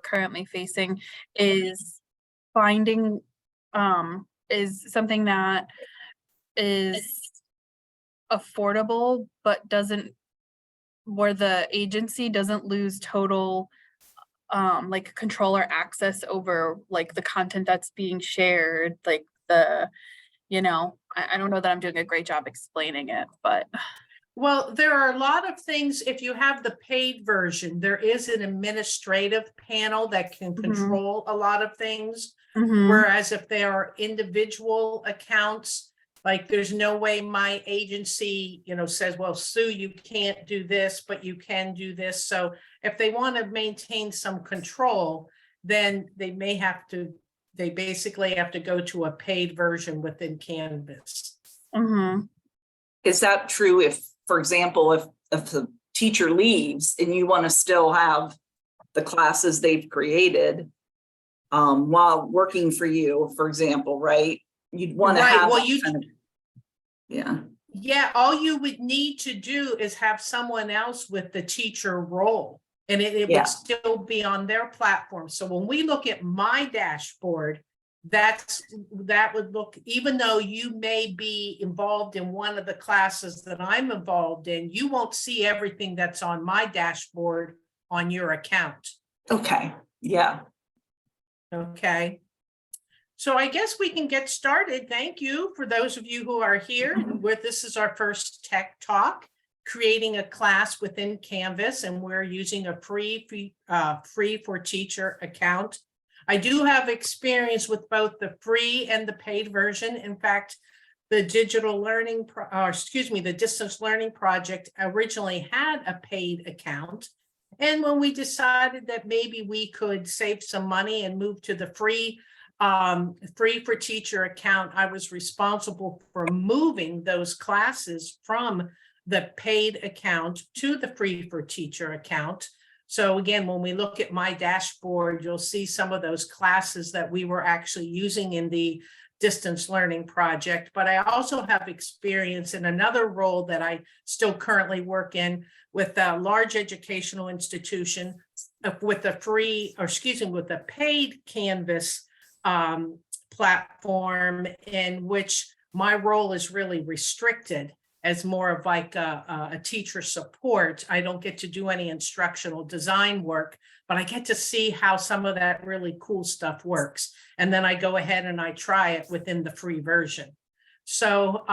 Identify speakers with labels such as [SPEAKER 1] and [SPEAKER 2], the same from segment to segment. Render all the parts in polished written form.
[SPEAKER 1] currently facing is finding is something that is affordable, but doesn't where the agency doesn't lose total like control or access over like the content that's being shared, like I don't know that I'm doing a great job explaining it, but
[SPEAKER 2] Well, there are a lot of things. If you have the paid version, there is an administrative panel that can control a lot of things.
[SPEAKER 1] Mhm.
[SPEAKER 2] Whereas if they are individual accounts, like there's no way my agency, says, well, Sue, you can't do this, but you can do this. So if they want to maintain some control, then they basically have to go to a paid version within Canvas.
[SPEAKER 1] Mhm.
[SPEAKER 3] Is that true if, for example, if the teacher leaves and you want to still have the classes they've created while working for you, for example, right? You'd want to have
[SPEAKER 2] Yeah, all you would need to do is have someone else with the teacher role, and it would still be on their platform. So when we look at my dashboard, that would look, even though you may be involved in one of the classes that I'm involved in, you won't see everything that's on my dashboard on your account.
[SPEAKER 3] Okay. Yeah.
[SPEAKER 2] Okay. So I guess we can get started. Thank you for those of you who are here. This is our first tech talk, creating a class within Canvas, and we're using a free for teacher account. I do have experience with both the free and the paid version. In fact, the the distance learning project originally had a paid account. And when we decided that maybe we could save some money and move to the free for teacher account, I was responsible for moving those classes from the paid account to the free for teacher account. So again, when we look at my dashboard, you'll see some of those classes that we were actually using in the distance learning project. But I also have experience in another role that I still currently work in with a large educational institution with a paid Canvas platform, in which my role is really restricted as more of like a teacher support. I don't get to do any instructional design work, but I get to see how some of that really cool stuff works. And then I go ahead and I try it within the free version. So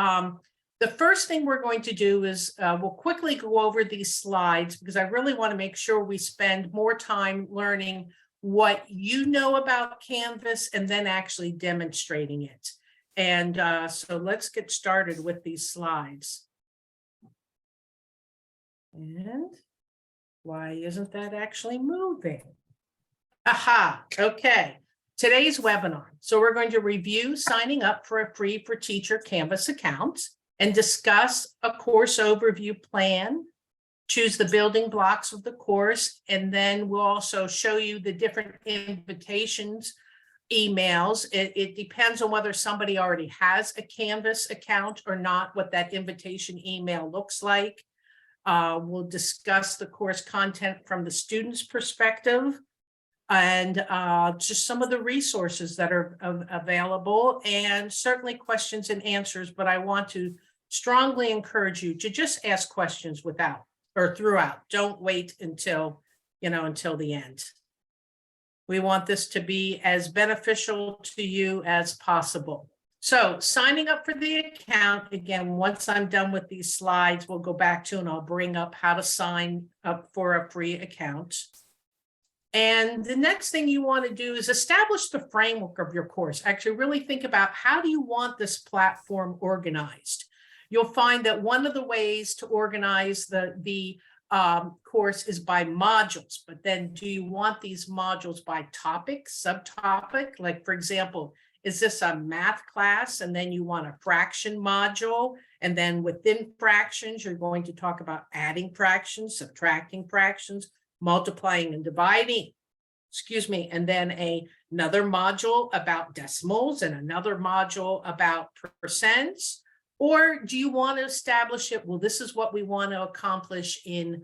[SPEAKER 2] the first thing we're going to do is we'll quickly go over these slides, because I really want to make sure we spend more time learning what you know about Canvas and then actually demonstrating it. And so let's get started with these slides. And why isn't that actually moving? Aha, okay. Today's webinar. So we're going to review signing up for a free for teacher Canvas account and discuss a course overview plan, choose the building blocks of the course, and then we'll also show you the different invitations emails. It depends on whether somebody already has a Canvas account or not, what that invitation email looks like. We'll discuss the course content from the student's perspective, and just some of the resources that are available, and certainly questions and answers. But I want to strongly encourage you to just ask questions throughout. Don't wait until the end. We want this to be as beneficial to you as possible. So signing up for the account, again, once I'm done with these slides, we'll go back to and I'll bring up how to sign up for a free account. And the next thing you want to do is establish the framework of your course. Actually, really think about, how do you want this platform organized? You'll find that one of the ways to organize the course is by modules, but then do you want these modules by topic, subtopic? Like, for example, is this a math class and then you want a fraction module, and then within fractions you're going to talk about adding fractions, subtracting fractions, multiplying and dividing, and then another module about decimals and another module about percents? Or do you want to establish it, well, this is what we want to accomplish in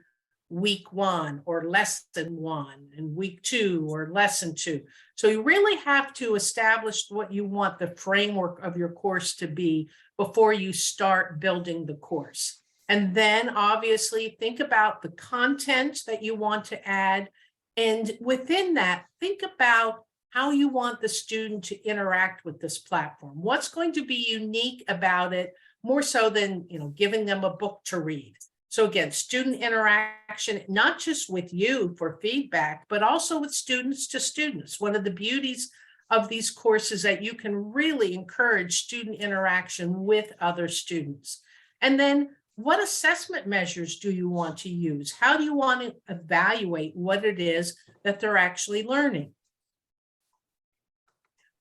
[SPEAKER 2] week 1 or lesson 1 and week 2 or lesson 2. So you really have to establish what you want the framework of your course to be before you start building the course. And then obviously think about the content that you want to add. And within that, think about how you want the student to interact with this platform. What's going to be unique about it, more so than, giving them a book to read. So again, student interaction, not just with you for feedback, but also with students to students. One of the beauties of these courses that you can really encourage student interaction with other students. And then what assessment measures do you want to use? How do you want to evaluate what it is that they're actually learning?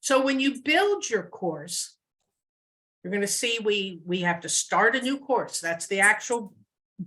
[SPEAKER 2] So when you build your course, you're going to see we have to start a new course. That's the actual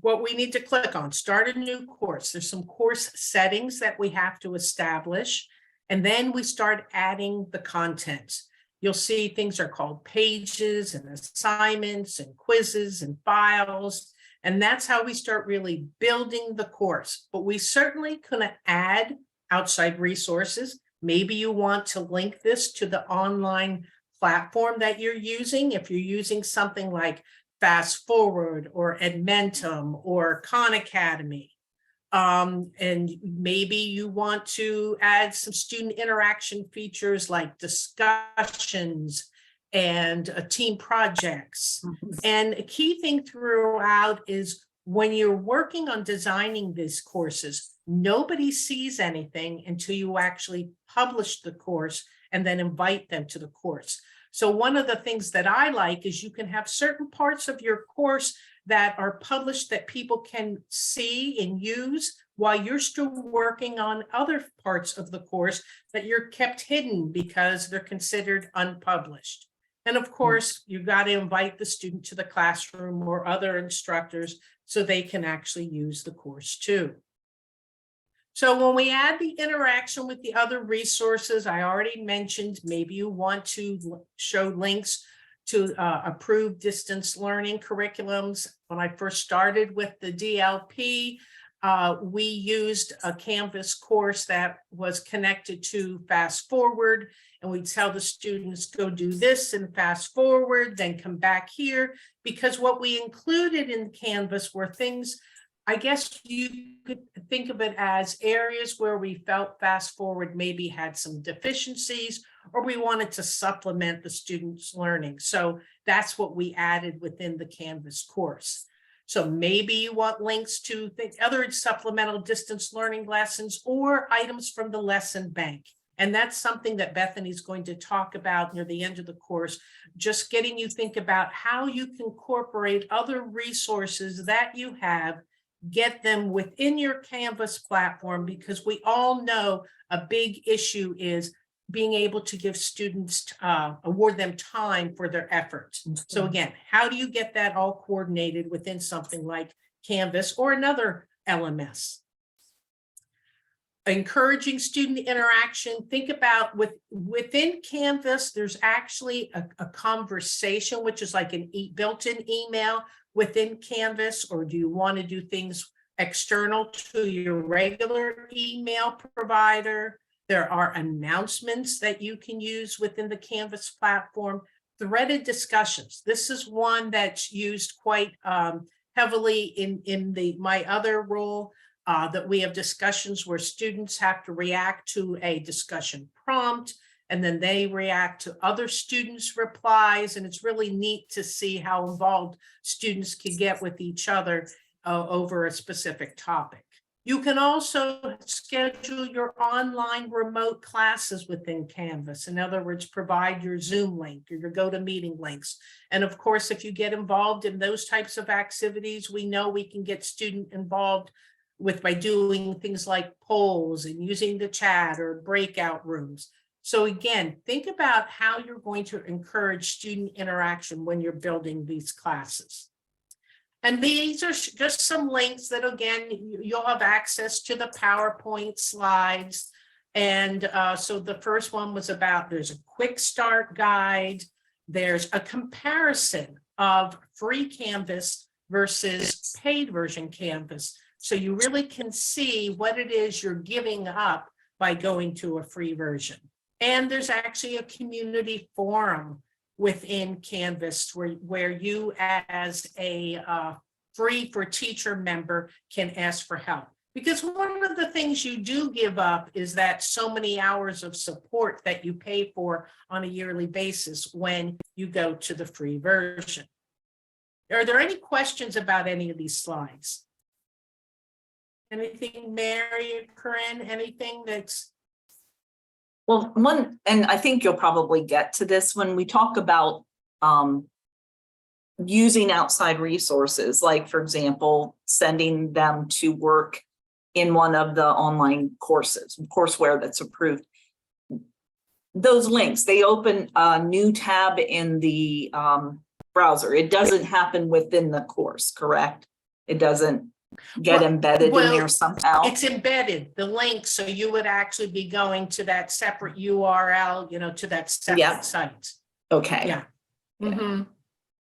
[SPEAKER 2] what we need to click on, start a new course. There's some course settings that we have to establish, and then we start adding the content. You'll see things are called pages and assignments and quizzes and files, and that's how we start really building the course. But we certainly can add outside resources. Maybe you want to link this to the online platform that you're using. If you're using something like Fast Forward or Edmentum or Khan Academy. And maybe you want to add some student interaction features like discussions and team projects. And a key thing throughout is when you're working on designing these courses, nobody sees anything until you actually publish the course and then invite them to the course. So one of the things that I like is you can have certain parts of your course that are published that people can see and use while you're still working on other parts of the course that you're kept hidden because they're considered unpublished. And of course, you've got to invite the student to the classroom or other instructors so they can actually use the course too. So when we add the interaction with the other resources, I already mentioned, maybe you want to show links to approved distance learning curriculums. When I first started with the DLP, we used a Canvas course that was connected to Fast Forward, and we'd tell the students, go do this and fast forward, then come back here, because what we included in Canvas were things, I guess you could think of it as areas where we felt Fast Forward maybe had some deficiencies, or we wanted to supplement the students' learning. So that's what we added within the Canvas course. So maybe you want links to other supplemental distance learning lessons or items from the lesson bank. And that's something that Bethany's going to talk about near the end of the course, just getting you think about how you can incorporate other resources that you have, get them within your Canvas platform, because we all know a big issue is being able to give students, award them time for their efforts. So again, how do you get that all coordinated within something like Canvas or another LMS? Encouraging student interaction. Think about within Canvas, there's actually a conversation, which is like an built-in email within Canvas, or do you want to do things external to your regular email provider? There are announcements that you can use within the Canvas platform. Threaded discussions. This is one that's used quite heavily in my other role, that we have discussions where students have to react to a discussion prompt, and then they react to other students' replies. And it's really neat to see how involved students can get with each other over a specific topic. You can also schedule your online remote classes within Canvas. In other words, provide your Zoom link or your GoToMeeting links. And of course, if you get involved in those types of activities, we know we can get student involved by doing things like polls and using the chat or breakout rooms. So again, think about how you're going to encourage student interaction when you're building these classes. And these are just some links that, again, you'll have access to the PowerPoint slides. And so the first one was about, there's a quick start guide. There's a comparison of free Canvas versus paid version Canvas. so you really can see what it is you're giving up by going to a free version. And there's actually a community forum within Canvas where you as a free for teacher member can ask for help. Because one of the things you do give up is that so many hours of support that you pay for on a yearly basis when you go to the free version. Are there any questions about any of these slides? Anything, Mary or Corinne, anything that's...
[SPEAKER 3] Well, and I think you'll probably get to this when we talk about using outside resources, like, for example, sending them to work in one of the online courses, courseware that's approved. Those links, they open a new tab in the browser. It doesn't happen within the course, correct? It doesn't get embedded in there somehow.
[SPEAKER 2] It's embedded, the link, so you would actually be going to that separate URL, to that separate site.
[SPEAKER 3] Okay.
[SPEAKER 2] Yeah.
[SPEAKER 3] Okay.
[SPEAKER 2] Mm-hmm.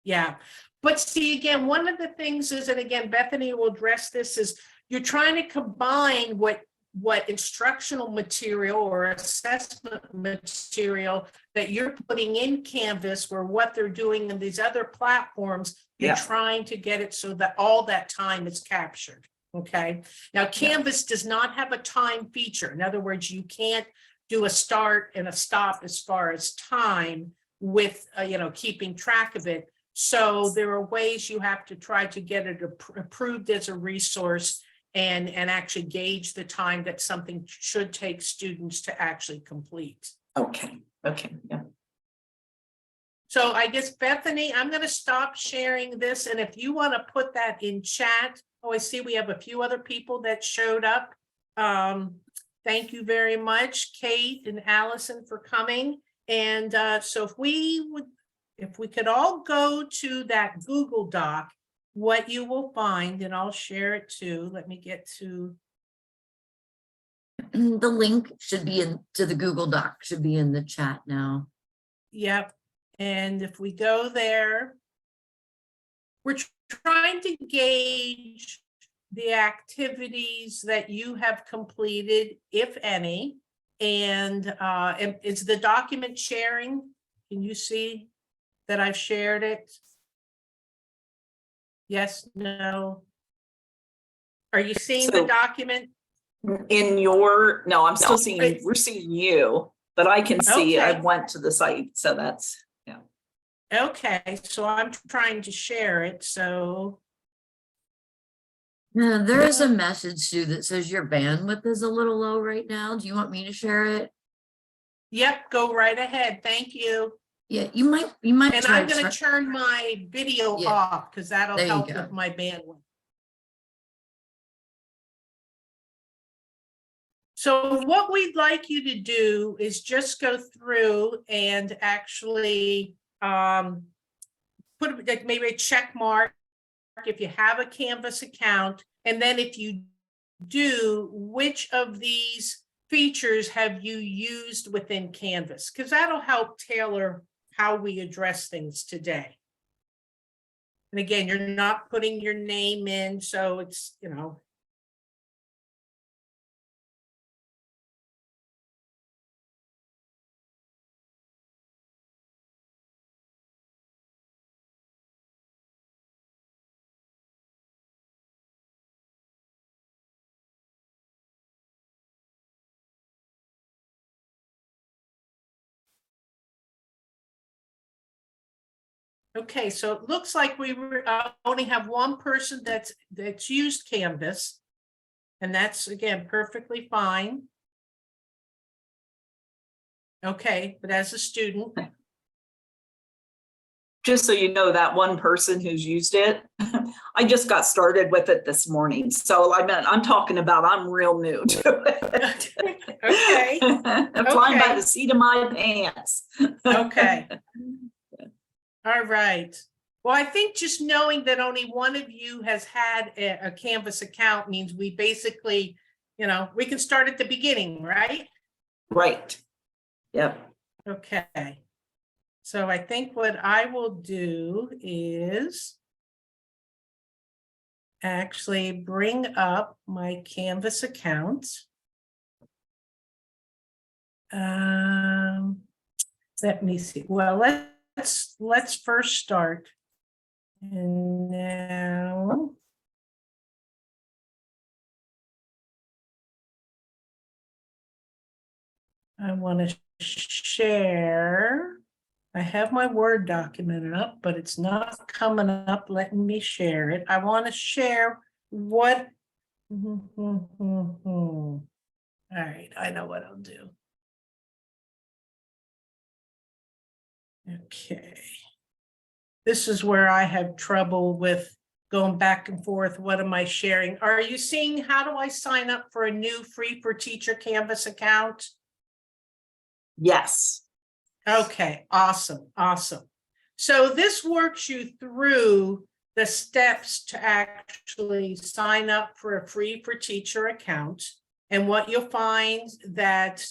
[SPEAKER 2] Yeah. But see, again, one of the things is, and again, Bethany will address this, is you're trying to combine what instructional material or assessment material that you're putting in Canvas, or what they're doing in these other platforms. You're trying to get it so that all that time is captured. Okay. Now, Canvas does not have a time feature. In other words, you can't do a start and a stop as far as time with, keeping track of it. So there are ways you have to try to get it approved as a resource and actually gauge the time that something should take students to actually complete.
[SPEAKER 3] Okay. Yeah.
[SPEAKER 2] So I guess, Bethany, I'm going to stop sharing this. And if you want to put that in chat, I see we have a few other people that showed up. Thank you very much, Kate and Allison, for coming. And so if we could all go to that Google Doc, what you will find, and I'll share it too. Let me get to.
[SPEAKER 4] The link should be to the Google Doc, should be in the chat now.
[SPEAKER 2] Yep. And if we go there, we're trying to gauge the activities that you have completed, if any. And it's the document sharing. Can you see that I've shared it? Yes, no. Are you seeing the document?
[SPEAKER 3] No, I'm still seeing, we're seeing you, but I can see, I
[SPEAKER 2] Okay.
[SPEAKER 3] went to the site, so that's,
[SPEAKER 2] Okay, so I'm trying to share it, so.
[SPEAKER 4] There is a message too that says your bandwidth is a little low right now. Do you want me to share it?
[SPEAKER 2] Yep, go right ahead. Thank you.
[SPEAKER 4] Yeah, you might
[SPEAKER 2] And
[SPEAKER 4] try
[SPEAKER 2] I'm going to turn my video
[SPEAKER 4] Yeah.
[SPEAKER 2] off because that'll
[SPEAKER 4] There you
[SPEAKER 2] help
[SPEAKER 4] go.
[SPEAKER 2] with my bandwidth. So what we'd like you to do is just go through and actually put like maybe a check mark if you have a Canvas account. And then if you do, which of these features have you used within Canvas? Because that'll help tailor how we address things today. And again, you're not putting your name in, so it's, okay, so it looks like we only have one person that's used Canvas. And that's, again, perfectly fine. Okay, but as a student.
[SPEAKER 3] just so you know, that one person who's used it, I just got started with it this morning. So I'm talking about, I'm real new to it.
[SPEAKER 2] Okay.
[SPEAKER 3] I'm flying by
[SPEAKER 2] Okay.
[SPEAKER 3] the seat of my pants.
[SPEAKER 2] Okay. All right. Well, I think just knowing that only one of you has had a Canvas account means we basically, we can start at the beginning, right?
[SPEAKER 3] Right. Yep.
[SPEAKER 2] Okay. So I think what I will do is actually bring up my Canvas account. Let me see. Well, let's first start. And now. I want to share. I have my Word document up, but it's not coming up, letting me share it. I want to share what. All right, I know what I'll do. Okay. This is where I have trouble with going back and forth. What am I sharing? Are you seeing how do I sign up for a new Free for Teacher Canvas account?
[SPEAKER 3] Yes.
[SPEAKER 2] Okay, awesome, awesome. So this works you through the steps to actually sign up for a Free for Teacher account. And what you'll find that,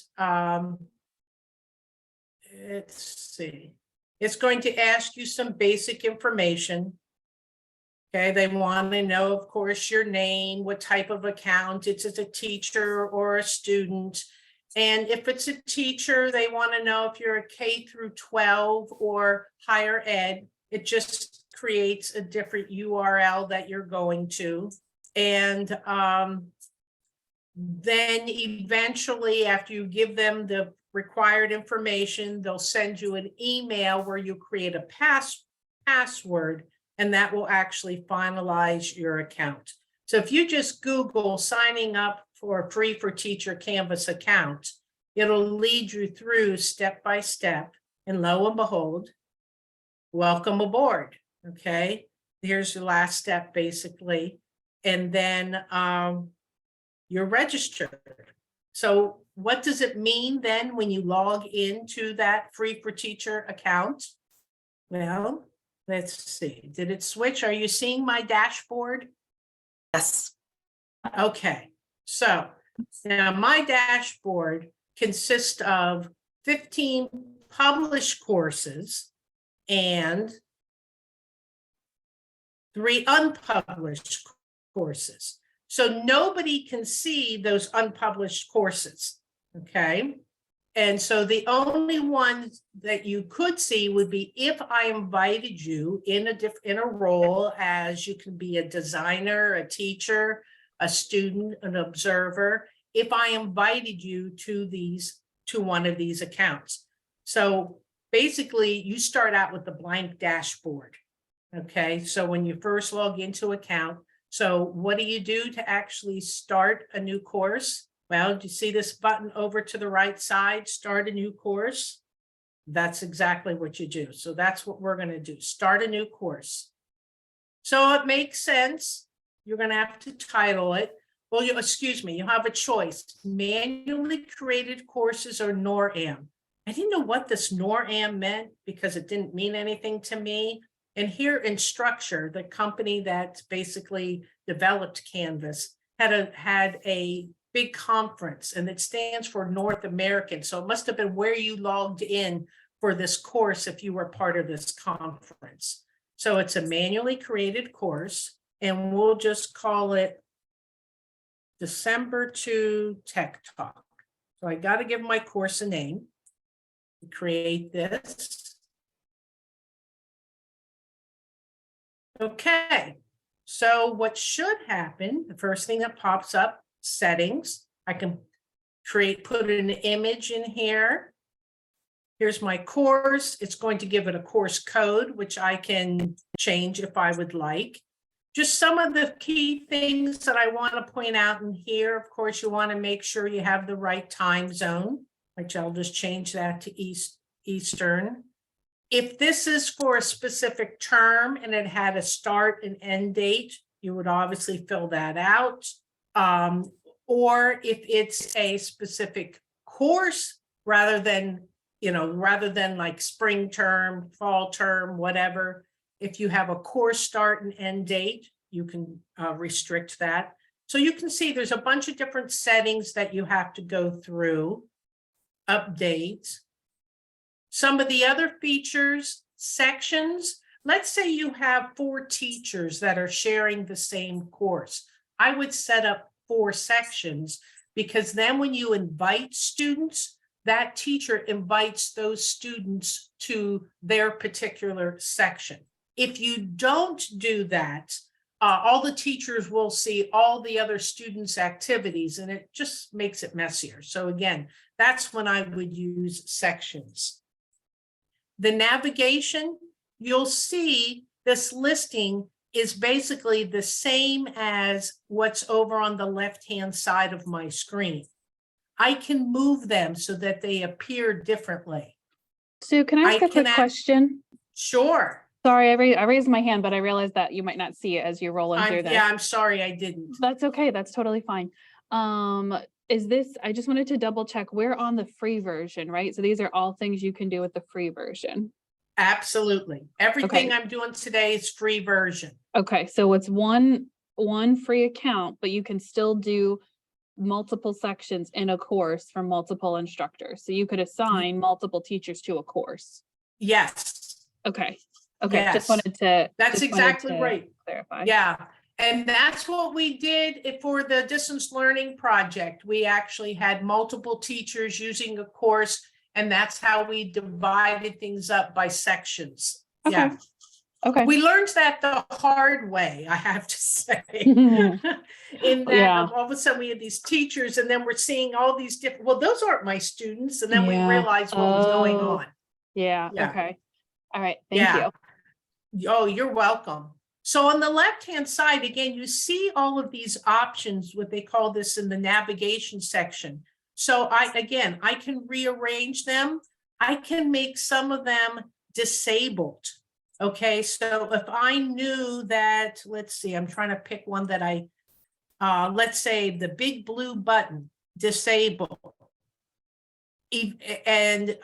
[SPEAKER 2] let's see, it's going to ask you some basic information. Okay, they want to know, of course, your name, what type of account, it's as a teacher or a student. And if it's a teacher, they want to know if you're a K through 12 or higher ed. It just creates a different URL that you're going to. And then eventually, after you give them the required information, they'll send you an email where you create a password, and that will actually finalize your account. So if you just Google signing up for a Free for Teacher Canvas account, it'll lead you through step by step, and lo and behold, welcome aboard. Okay, here's the last step basically, and then you're registered. So what does it mean then when you log into that Free for Teacher account? Well, let's see, did it switch? Are you seeing my dashboard?
[SPEAKER 3] Yes.
[SPEAKER 2] Okay, so now my dashboard consists of 15 published courses and 3 unpublished courses. So nobody can see those unpublished courses, okay? And so the only ones that you could see would be if I invited you in a role as you can be a designer, a teacher, a student, an observer, if I invited you to one of these accounts. So basically you start out with the blank dashboard. Okay, so when you first log into account, so what do you do to actually start a new course? Well, do you see this button over to the right side, start a new course? That's exactly what you do. So that's what we're going to do, start a new course. So it makes sense. You're going to have to title it. Well, you have a choice, manually created courses or NORAM. I didn't know what this NORAM meant because it didn't mean anything to me. And here in Structure, the company that basically developed Canvas had a big conference, and it stands for North American. So it must have been where you logged in for this course if you were part of this conference. So it's a manually created course, and we'll just call it December 2 Tech Talk. So I got to give my course a name. Create this. Okay, so what should happen, the first thing that pops up, settings. I can put an image in here. Here's my course. It's going to give it a course code, which I can change if I would like. Just some of the key things that I want to point out in here. Of course, you want to make sure you have the right time zone, which I'll just change that to Eastern. If this is for a specific term and it had a start and end date, you would obviously fill that out. Or if it's a specific course, rather than like spring term, fall term, whatever, if you have a course start and end date, you can restrict that. So you can see there's a bunch of different settings that you have to go through, updates. Some of the other features, sections, let's say you have 4 teachers that are sharing the same course. I would set up 4 sections, because then when you invite students, that teacher invites those students to their particular section. If you don't do that, all the teachers will see all the other students' activities, and it just makes it messier. So again, that's when I would use sections. The navigation, you'll see this listing is basically the same as what's over on the left-hand side of my screen. I can move them so that they appear differently.
[SPEAKER 1] Sue, can I
[SPEAKER 2] I
[SPEAKER 1] ask a
[SPEAKER 2] can
[SPEAKER 1] quick
[SPEAKER 2] ask-
[SPEAKER 1] question?
[SPEAKER 2] Sure.
[SPEAKER 1] Sorry, I raised my hand, but I realized that you might not see it as you're rolling through this.
[SPEAKER 2] Yeah, I'm sorry I didn't.
[SPEAKER 1] That's okay. That's totally fine. Is this, I just wanted to double check, we're on the free version, right? So these are all things you can do with the free version.
[SPEAKER 2] Absolutely. Everything
[SPEAKER 1] Okay.
[SPEAKER 2] I'm doing today is free version.
[SPEAKER 1] Okay, so it's one free account, but you can still do multiple sections in a course for multiple instructors. So you could assign multiple teachers to a course.
[SPEAKER 2] Yes,
[SPEAKER 1] Okay, okay,
[SPEAKER 2] Yes.
[SPEAKER 1] just wanted to.
[SPEAKER 2] that's
[SPEAKER 1] just wanted
[SPEAKER 2] exactly
[SPEAKER 1] to
[SPEAKER 2] right.
[SPEAKER 1] Clarify.
[SPEAKER 2] Yeah, and that's what we did for the distance learning project. We actually had multiple teachers using a course, and that's how we divided things up by sections.
[SPEAKER 1] Okay,
[SPEAKER 2] Yeah,
[SPEAKER 1] okay.
[SPEAKER 2] we learned that the hard way, I have to say. In that
[SPEAKER 1] Yeah.
[SPEAKER 2] all of a sudden we had these teachers, and then we're seeing all these different, well, those aren't my students, and then we
[SPEAKER 1] Yeah.
[SPEAKER 2] realized what was going
[SPEAKER 1] Oh.
[SPEAKER 2] on.
[SPEAKER 1] Yeah,
[SPEAKER 2] Yeah.
[SPEAKER 1] okay. All right, thank
[SPEAKER 2] Yeah.
[SPEAKER 1] you.
[SPEAKER 2] Oh, you're welcome. So on the left-hand side, again, you see all of these options, what they call this in the navigation section. So I can rearrange them. I can make some of them disabled. Okay, so if I knew that, let's see, I'm trying to pick one that let's say the big blue button, disable. And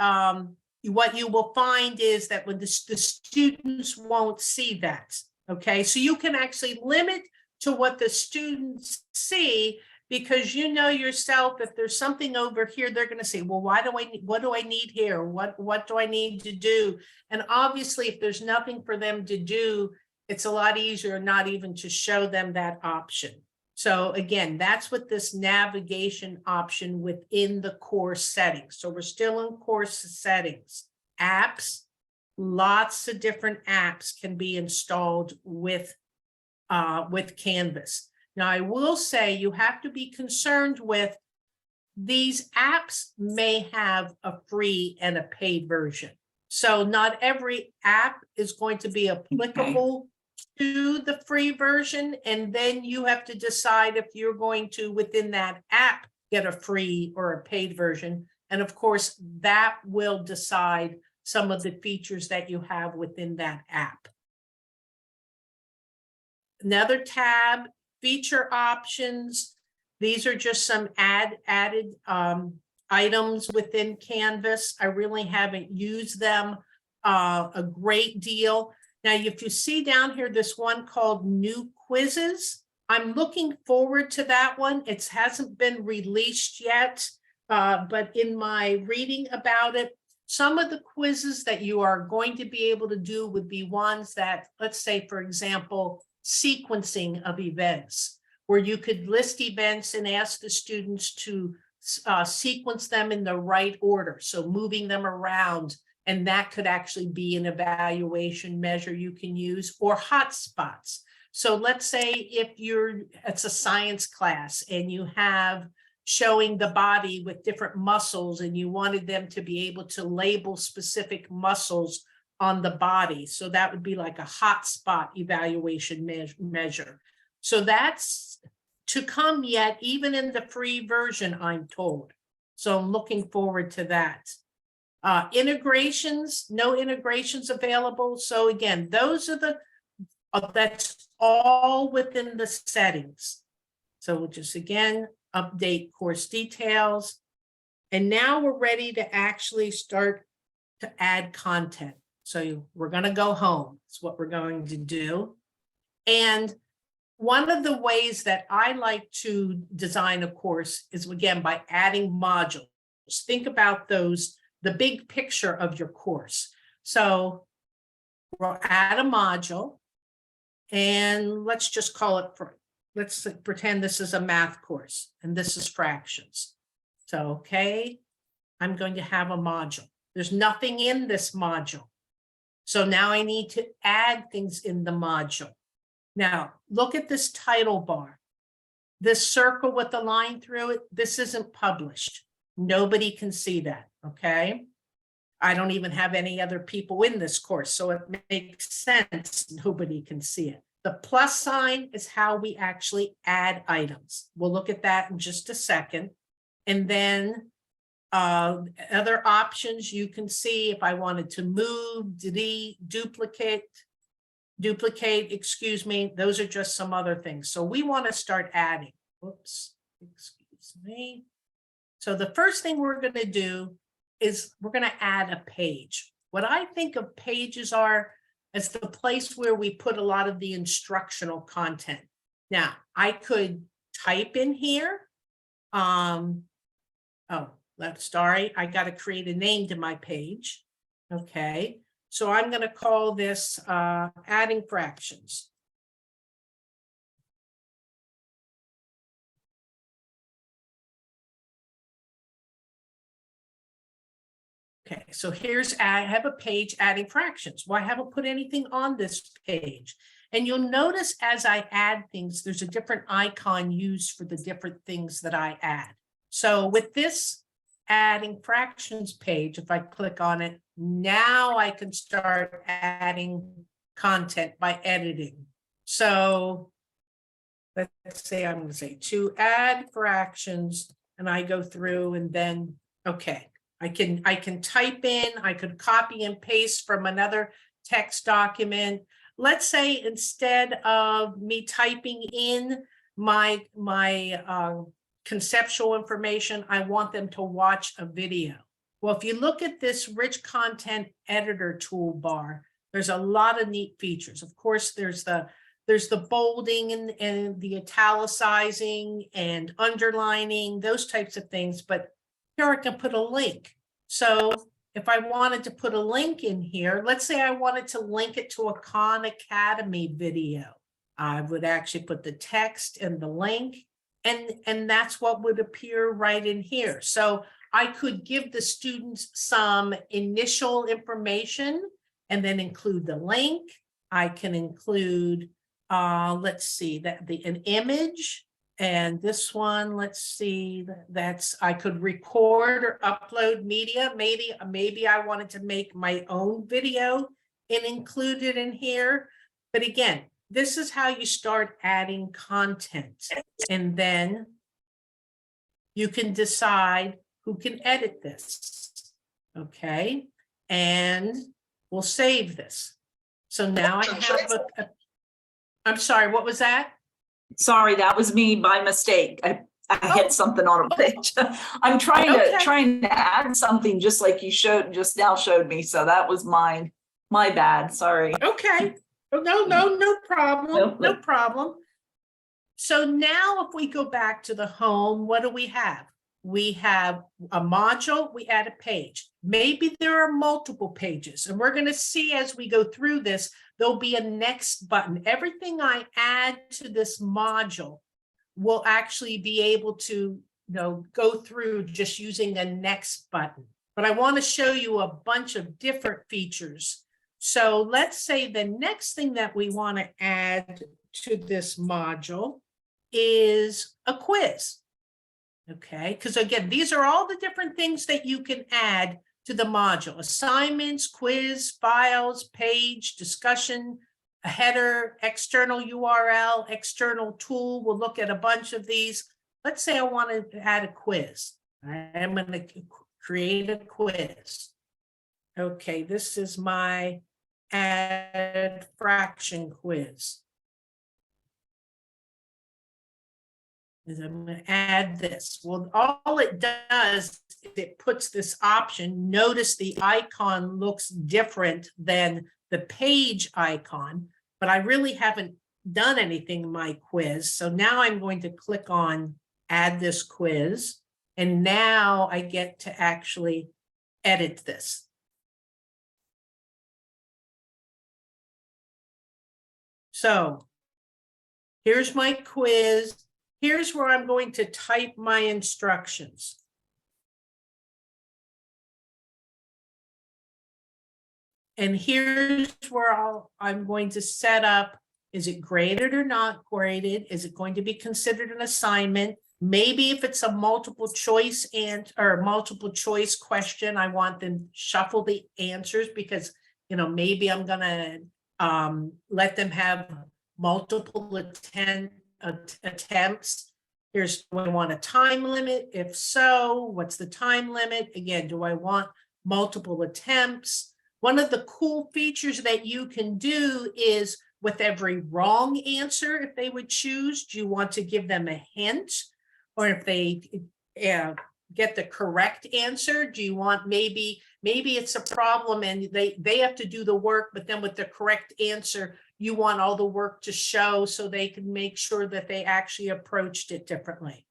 [SPEAKER 2] what you will find is that when the students won't see that. Okay, so you can actually limit to what the students see, because you know yourself, if there's something over here, they're going to say, well, what do I need here? What do I need to do? And obviously, if there's nothing for them to do, it's a lot easier not even to show them that option. So again, that's what this navigation option within the course settings. So we're still in course settings. Apps, lots of different apps can be installed with Canvas. Now, I will say you have to be concerned with these apps may have a free and a paid version. So not every app is going to be applicable to the free version. And then you have to decide if you're going to, within that app, get a free or a paid version. And of course, that will decide some of the features that you have within that app. Another tab, feature options. These are just some added items within Canvas. I really haven't used them a great deal. Now, if you see down here, this one called New Quizzes, I'm looking forward to that one. It hasn't been released yet, but in my reading about it, some of the quizzes that you are going to be able to do would be ones that, let's say, for example, sequencing of events, where you could list events and ask the students to sequence them in the right order. So moving them around, and that could actually be an evaluation measure you can use, or hotspots. So let's say if it's a science class and you have showing the body with different muscles, and you wanted them to be able to label specific muscles on the body. So that would be like a hotspot evaluation measure. So that's to come yet, even in the free version, I'm told. So I'm looking forward to that. Integrations, no integrations available. So again, those are that's all within the settings. So we'll just again, update course details. And now we're ready to actually start to add content. So we're going to go home. That's what we're going to do. And one of the ways that I like to design a course is, again, by adding modules. Think about those, the big picture of your course. So we'll add a module. And let's just call it, let's pretend this is a math course and this is fractions. So, okay, I'm going to have a module. There's nothing in this module. So now I need to add things in the module. Now, look at this title bar. This circle with the line through it, this isn't published. Nobody can see that, okay? I don't even have any other people in this course, so it makes sense. Nobody can see it. The plus sign is how we actually add items. We'll look at that in just a second. And then other options you can see if I wanted to move, delete, duplicate, excuse me, those are just some other things. So we want to start adding. Whoops, excuse me. So the first thing we're going to do is we're going to add a page. What I think of pages are as the place where we put a lot of the instructional content. Now, I could type in here. Sorry, I got to create a name to my page. Okay, so I'm going to call this adding fractions. Okay, so I have a page adding fractions. Well, I haven't put anything on this page. And you'll notice as I add things, there's a different icon used for the different things that I add. So with this adding fractions page, if I click on it, now I can start adding content by editing. So let's say I'm going to say to add fractions, and I go through and then, okay. I can type in, I could copy and paste from another text document. Let's say instead of me typing in my conceptual information, I want them to watch a video. Well, if you look at this rich content editor toolbar, there's a lot of neat features. Of course, there's the bolding and the italicizing and underlining, those types of things, but here I can put a link. So if I wanted to put a link in here, let's say I wanted to link it to a Khan Academy video. I would actually put the text and the link, and that's what would appear right in here. So I could give the students some initial information and then include the link. I can include, let's see, an image. And this one, let's see, I could record or upload media. Maybe I wanted to make my own video and include it in here. But again, this is how you start adding content. And then you can decide who can edit this. Okay. And we'll save this. So now I have I'm sorry, what was that?
[SPEAKER 3] Sorry, that was me by mistake. I hit something on a page. I'm trying to add something just like you just now showed me. So that was my bad. Sorry.
[SPEAKER 2] Okay. No problem. No problem. So now if we go back to the home, what do we have? We have a module, we add a page. Maybe there are multiple pages, and we're going to see as we go through this, there'll be a next button. Everything I add to this module will actually be able to go through just using a next button. But I want to show you a bunch of different features. So let's say the next thing that we want to add to this module is a quiz. Okay, because again, these are all the different things that you can add to the module: assignments, quiz, files, page, discussion, a header, external URL, external tool. We'll look at a bunch of these. Let's say I want to add a quiz. I'm going to create a quiz. Okay, this is my add fraction quiz. I'm going to add this. Well, all it does is it puts this option. Notice the icon looks different than the page icon, but I really haven't done anything in my quiz. So now I'm going to click on add this quiz. And now I get to actually edit this. So here's my quiz. Here's where I'm going to type my instructions. And here's where I'm going to set up, is it graded or not graded? Is it going to be considered an assignment? Maybe if it's a multiple choice or multiple choice question, I want them shuffle the answers because, you know, maybe I'm gonna let them have multiple attempts. Here's, do I want a time limit? If so, what's the time limit? Again, do I want multiple attempts? One of the cool features that you can do is with every wrong answer, if they would choose, do you want to give them a hint? Or if they get the correct answer, do you want maybe it's a problem and they have to do the work, but then with the correct answer, you want all the work to show so they can make sure that they actually approached it differently.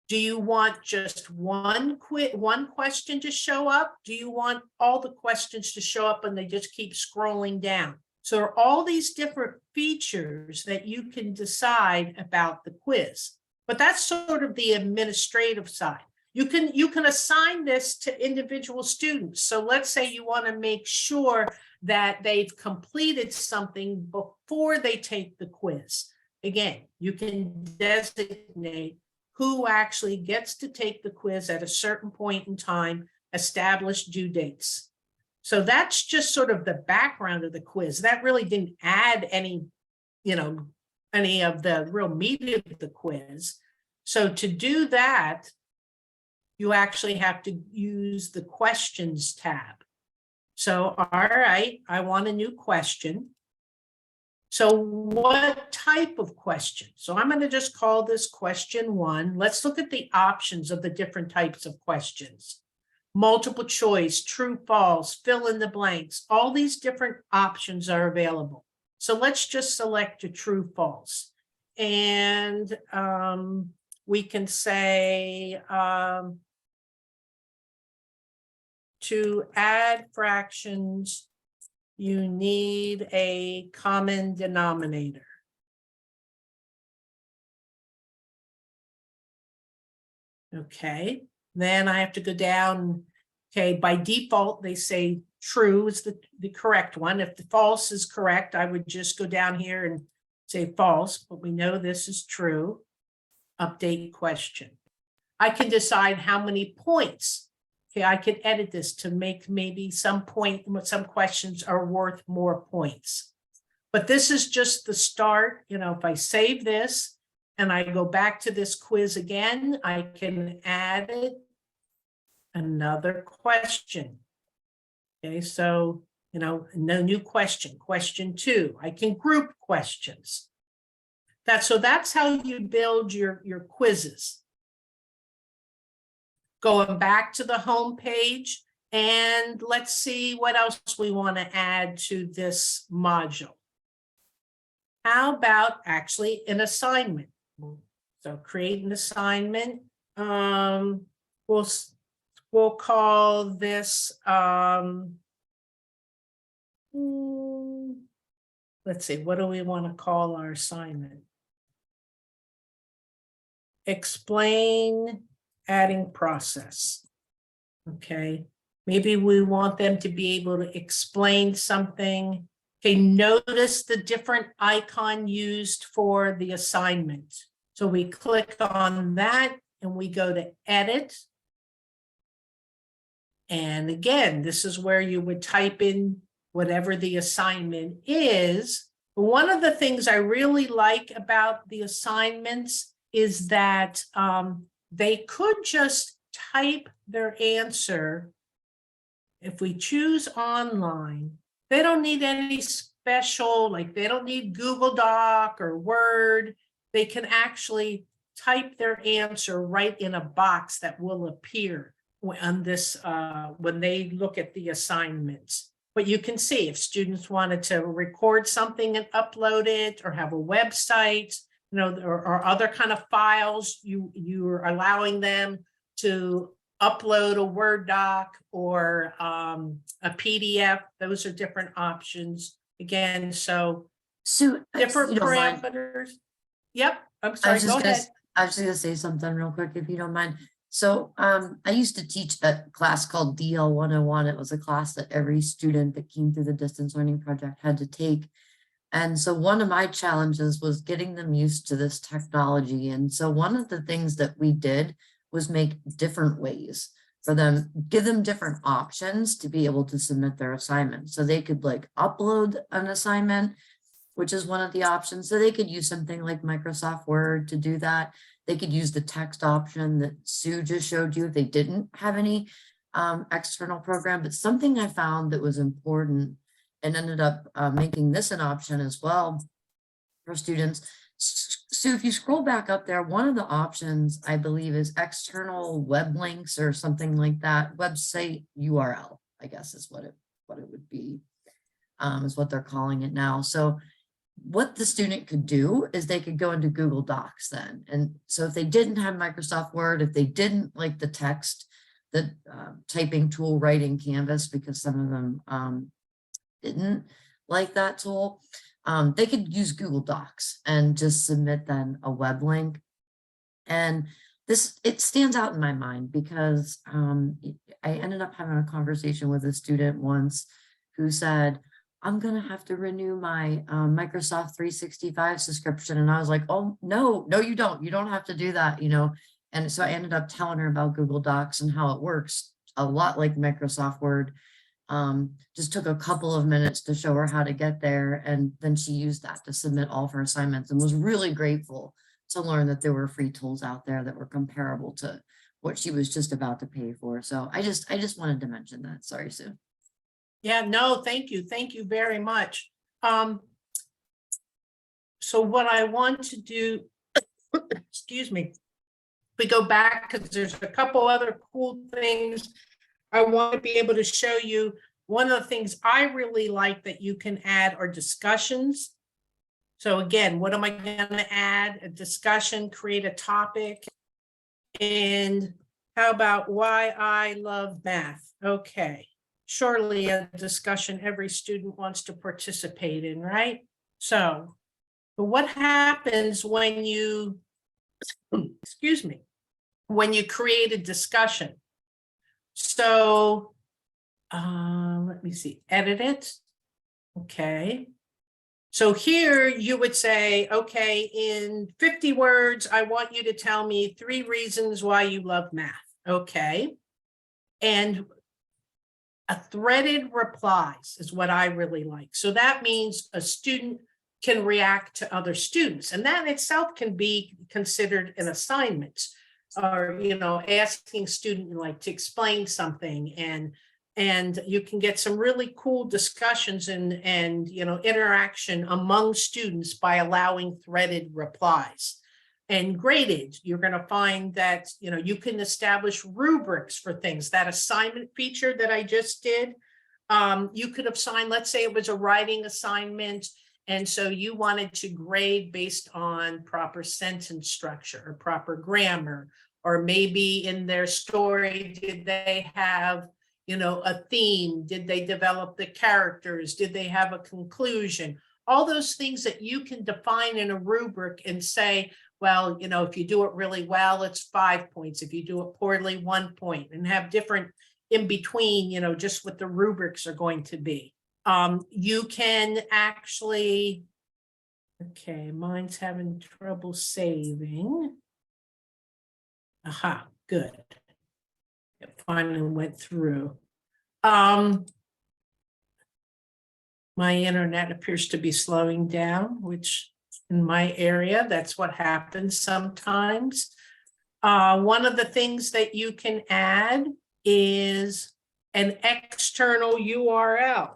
[SPEAKER 2] Do you want just one question to show up? Do you want all the questions to show up and they just keep scrolling down? So there are all these different features that you can decide about the quiz. But that's sort of the administrative side. You can assign this to individual students. So let's say you want to make sure that they've completed something before they take the quiz. Again, you can designate who actually gets to take the quiz at a certain point in time, establish due dates. So that's just sort of the background of the quiz. That really didn't add any, any of the real meat of the quiz. So to do that, you actually have to use the questions tab. So, all right, I want a new question. So what type of question? So I'm going to just call this question 1. Let's look at the options of the different types of questions. Multiple choice, true, false, fill in the blanks. All these different options are available. So let's just select a true, false. And we can say to add fractions, you need a common denominator. Okay, then I have to go down. Okay, by default, they say true is the correct one. If the false is correct, I would just go down here and say false, but we know this is true. Update question. I can decide how many points. Okay, I could edit this to make maybe some questions are worth more points. But this is just the start. If I save this and I go back to this quiz again, I can add another question. Okay, so, no new question. Question 2, I can group questions. So that's how you build your quizzes. Going back to the home page, and let's see what else we want to add to this module. How about actually an assignment? So create an assignment. We'll call this, let's see, what do we want to call our assignment? Explain adding process. Okay, maybe we want them to be able to explain something. Okay, notice the different icon used for the assignment. So we click on that and we go to edit. And again, this is where you would type in whatever the assignment is. But one of the things I really like about the assignments is that they could just type their answer. If we choose online, they don't need any special, they don't need Google Doc or Word. They can actually type their answer right in a box that will appear on this when they look at the assignments. But you can see if students wanted to record something and upload it, or have a website, or other kind of files, you're allowing them to upload a Word doc or a PDF. Those are different options. Again, so
[SPEAKER 4] Sue, if
[SPEAKER 2] different
[SPEAKER 4] you don't mind,
[SPEAKER 2] parameters. Yep, I'm
[SPEAKER 4] I
[SPEAKER 2] sorry,
[SPEAKER 4] was
[SPEAKER 2] go
[SPEAKER 4] just gonna,
[SPEAKER 2] ahead.
[SPEAKER 4] I was just gonna say something real quick, if you don't mind. So, I used to teach a class called DL 101. It was a class that every student that came through the distance learning project had to take. And so one of my challenges was getting them used to this technology. And so one of the things that we did was make different ways for them, give them different options to be able to submit their assignment. So they could like upload an assignment, which is one of the options. So they could use something like Microsoft Word to do that. They could use the text option that Sue just showed you if they didn't have any external program. But something I found that was important and ended up making this an option as well for students. So if you scroll back up there, one of the options I believe is external web links or something like that. Website URL, I guess is what it would be, is what they're calling it now. So what the student could do is they could go into Google Docs then. And so if they didn't have Microsoft Word, if they didn't like the text, the typing tool, writing Canvas, because some of them didn't like that tool, they could use Google Docs and just submit then a web link. And this, it stands out in my mind because I ended up having a conversation with a student once who said, I'm going to have to renew my Microsoft 365 subscription. And I was like, oh, no, you don't. You don't have to do that, you know. And so I ended up telling her about Google Docs and how it works a lot like Microsoft Word. Just took a couple of minutes to show her how to get there. And then she used that to submit all of her assignments and was really grateful to learn that there were free tools out there that were comparable to what she was just about to pay for. So I just wanted to mention that. Sorry, Sue.
[SPEAKER 2] Yeah, no, thank you. Thank you very much. So what I want to do, excuse me, we go back because there's a couple other cool things I want to be able to show you. One of the things I really like that you can add are discussions. So again, what am I going to add? A discussion, create a topic. And how about why I love math? Okay. Surely a discussion every student wants to participate in, right? So, but what happens when you, excuse me, when you create a discussion? So, let me see, edit it. Okay. So here you would say, okay, in 50 words, I want you to tell me 3 reasons why you love math. Okay. And a threaded replies is what I really like. So that means a student can react to other students, and that itself can be considered an assignment, or, you know, asking student like to explain something, and you can get some really cool discussions and you know, interaction among students by allowing threaded replies. And graded, you're going to find that, you know, you can establish rubrics for things. That assignment feature that I just did, you could assign, let's say it was a writing assignment, and so you wanted to grade based on proper sentence structure or proper grammar, or maybe in their story, did they have, you know, a theme? Did they develop the characters? Did they have a conclusion? All those things that you can define in a rubric and say, well, you know, if you do it really well, it's 5 points. If you do it poorly, 1 point, and have different in between, you know, just what the rubrics are going to be. You can actually, okay, mine's having trouble saving. Aha, good. It finally went through. My internet appears to be slowing down, which in my area, that's what happens sometimes. One of the things that you can add is an external URL.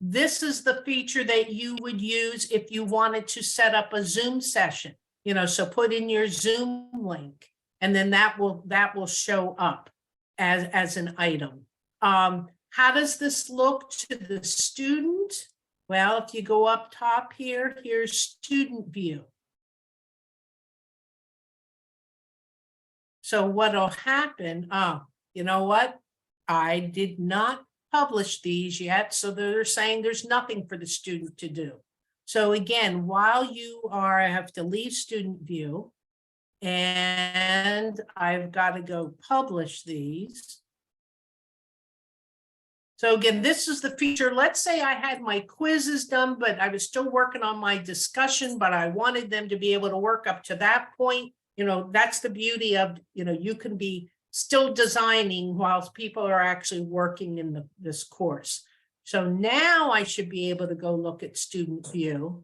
[SPEAKER 2] This is the feature that you would use if you wanted to set up a Zoom session, you know, so put in your Zoom link, and then that will show up as an item. How does this look to the student? Well, if you go up top here, here's student view. So what'll happen, you know what? I did not publish these yet, so they're saying there's nothing for the student to do. So again, while you are, I have to leave student view. And I've got to go publish these. So again, this is the feature. Let's say I had my quizzes done, but I was still working on my discussion, but I wanted them to be able to work up to that point. You know, that's the beauty of, you know, you can be still designing whilst people are actually working in this course. So now I should be able to go look at student view.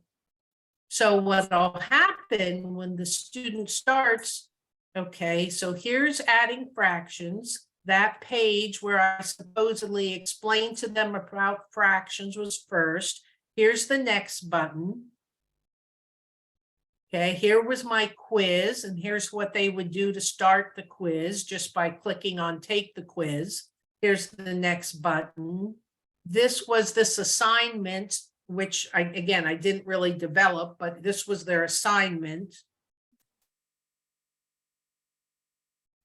[SPEAKER 2] So what'll happen when the student starts, okay, so here's adding fractions. That page where I supposedly explained to them about fractions was first. Here's the next button. Okay, here was my quiz, and here's what they would do to start the quiz just by clicking on take the quiz. Here's the next button. This was this assignment, which I didn't really develop, but this was their assignment.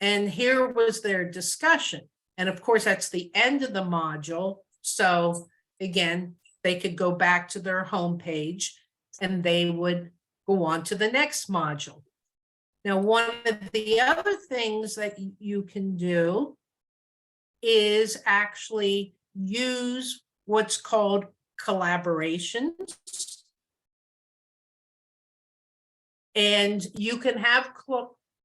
[SPEAKER 2] And here was their discussion. And of course, that's the end of the module. So again, they could go back to their home page and they would go on to the next module. Now, one of the other things that you can do is actually use what's called collaborations. And you can have